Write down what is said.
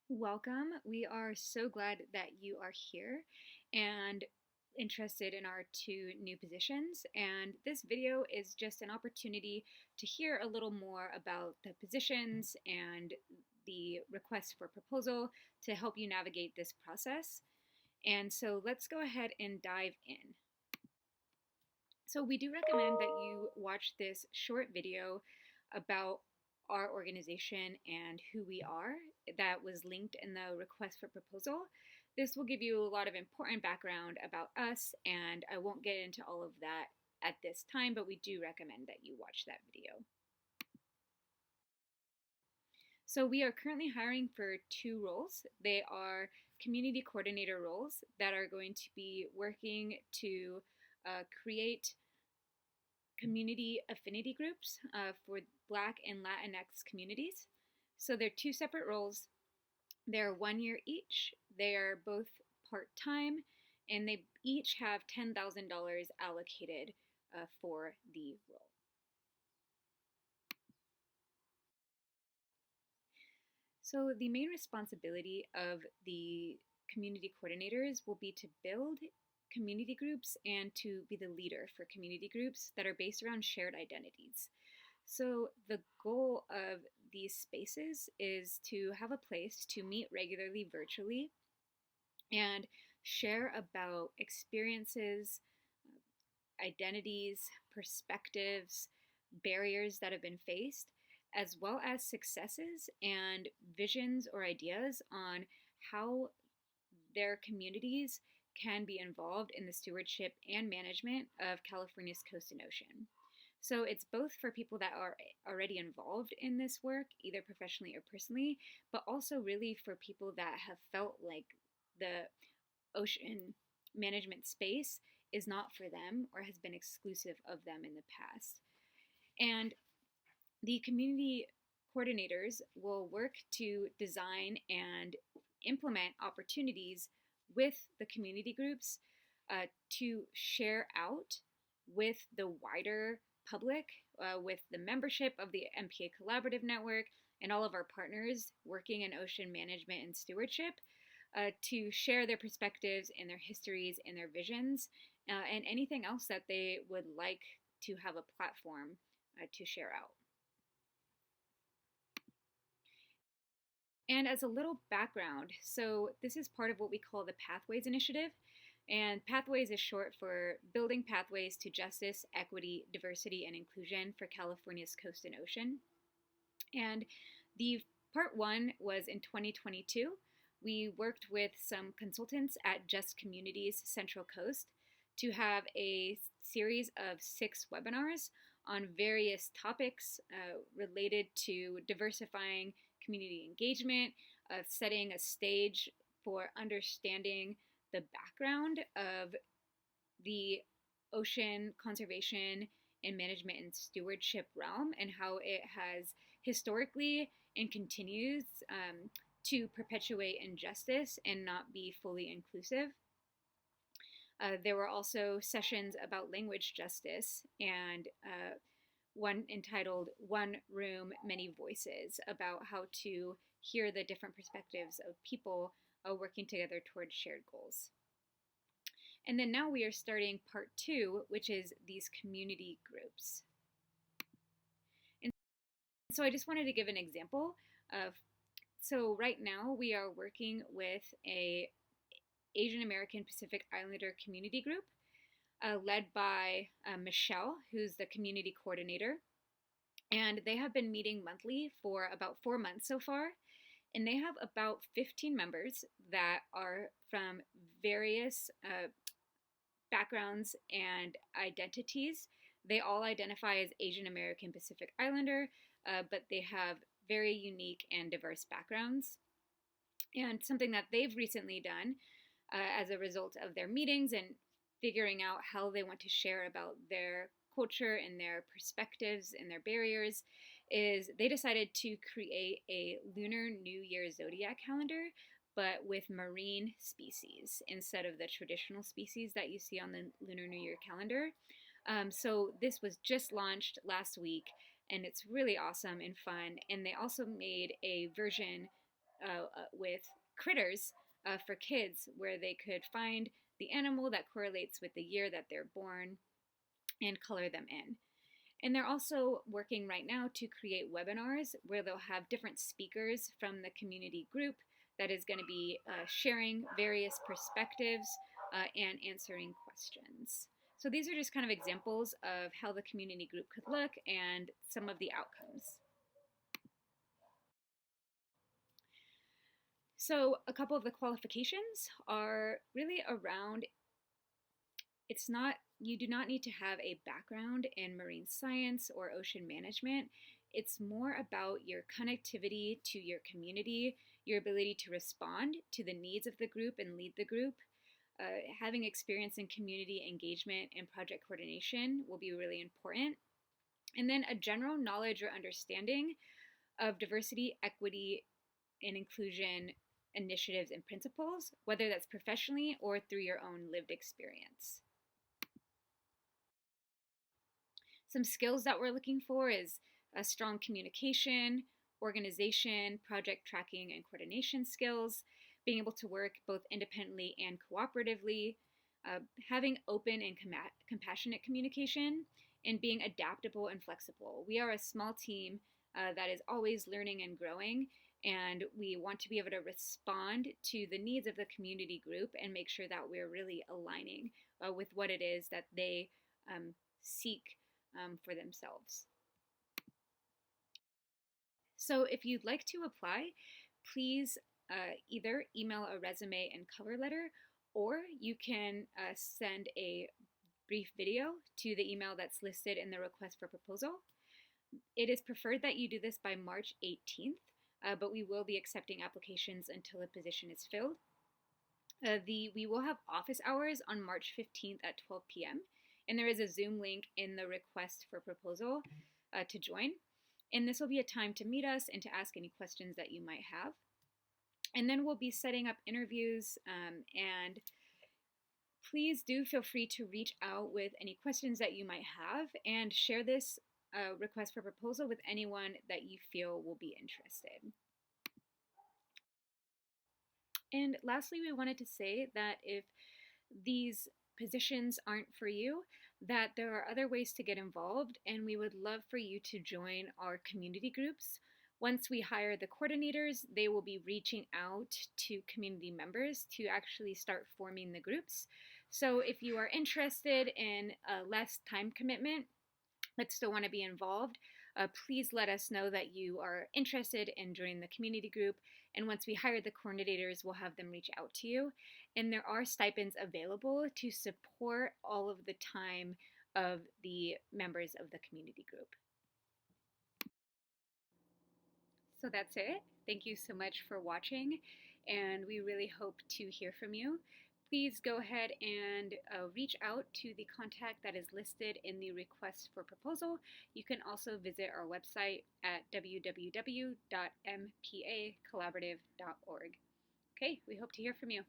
Welcome. We are so glad that you are here and interested in our two new positions. And this video is just an opportunity to hear a little more about the positions and the request for proposal to help you navigate this process. And so let's go ahead and dive in. So we do recommend that you watch this short video about our organization and who we are that was linked in the request for proposal. This will give you a lot of important background about us, and I won't get into all of that at this time, but we do recommend that you watch that video. So we are currently hiring for two roles. They are community coordinator roles that are going to be working to create community affinity groups for Black and Latinx communities. So they're two separate roles. They're 1 year each. They are both part-time, and they each have $10,000 allocated for the role. So the main responsibility of the community coordinators will be to build community groups and to be the leader for community groups that are based around shared identities. So the goal of these spaces is to have a place to meet regularly virtually and share about experiences, identities, perspectives, barriers that have been faced, as well as successes and visions or ideas on how their communities can be involved in the stewardship and management of California's coast and ocean. So it's both for people that are already involved in this work, either professionally or personally, but also really for people that have felt like the ocean management space is not for them or has been exclusive of them in the past. And the community coordinators will work to design and implement opportunities with the community groups to share out with the wider public, with the membership of the MPA Collaborative Network and all of our partners working in ocean management and stewardship, to share their perspectives and their histories and their visions, and anything else that they would like to have a platform to share out. And as a little background, so this is part of what we call the Pathways Initiative. And Pathways is short for Building Pathways to Justice, Equity, Diversity, and Inclusion for California's Coast and Ocean. And the part one was in 2022. We worked with some consultants at Just Communities Central Coast to have a series of 6 webinars on various topics related to diversifying community engagement, setting a stage for understanding the background of the ocean conservation and management and stewardship realm and how it has historically and continues to perpetuate injustice and not be fully inclusive. There were also sessions about language justice and one entitled One Room, Many Voices, about how to hear the different perspectives of people working together towards shared goals. And then now we are starting part 2, which is these community groups. And so I just wanted to give an example of, so right now we are working with a Asian American Pacific Islander community group led by Michelle, who's the community coordinator. And they have been meeting monthly for about 4 months so far. And they have about 15 members that are from various backgrounds and identities. They all identify as Asian American Pacific Islander, but they have very unique and diverse backgrounds. And something that they've recently done as a result of their meetings and figuring out how they want to share about their culture and their perspectives and their barriers is they decided to create a Lunar New Year zodiac calendar, but with marine species instead of the traditional species that you see on the Lunar New Year calendar. So this was just launched last week, and it's really awesome and fun. And they also made a version with critters for kids, where they could find the animal that correlates with the year that they're born and color them in. And they're also working right now to create webinars where they'll have different speakers from the community group that is going to be sharing various perspectives and answering questions. So these are just kind of examples of how the community group could look and some of the outcomes. So a couple of the qualifications are really around, you do not need to have a background in marine science or ocean management. It's more about your connectivity to your community, your ability to respond to the needs of the group and lead the group. Having experience in community engagement and project coordination will be really important. And then a general knowledge or understanding of diversity, equity, and inclusion initiatives and principles, whether that's professionally or through your own lived experience. Some skills that we're looking for is a strong communication, organization, project tracking, and coordination skills, being able to work both independently and cooperatively, having open and compassionate communication, and being adaptable and flexible. We are a small team that is always learning and growing, and we want to be able to respond to the needs of the community group and make sure that we're really aligning with what it is that they seek for themselves. So if you'd like to apply, please either email a resume and cover letter, or you can send a brief video to the email that's listed in the request for proposal. It is preferred that you do this by March 18th, but we will be accepting applications until a position is filled. We will have office hours on March 15th at 12 p.m. And there is a Zoom link in the request for proposal to join. And this will be a time to meet us and to ask any questions that you might have. And then we'll be setting up interviews, and please do feel free to reach out with any questions that you might have and share this request for proposal with anyone that you feel will be interested. And lastly, we wanted to say that if these positions aren't for you, that there are other ways to get involved, and we would love for you to join our community groups. Once we hire the coordinators, they will be reaching out to community members to actually start forming the groups. So if you are interested in a less time commitment but still want to be involved, please let us know that you are interested in joining the community group. And once we hire the coordinators, we'll have them reach out to you. And there are stipends available to support all of the time of the members of the community group. So that's it. Thank you so much for watching, and we really hope to hear from you. Please go ahead and reach out to the contact that is listed in the request for proposal. You can also visit our website at www.mpacollaborative.org. Okay, we hope to hear from you.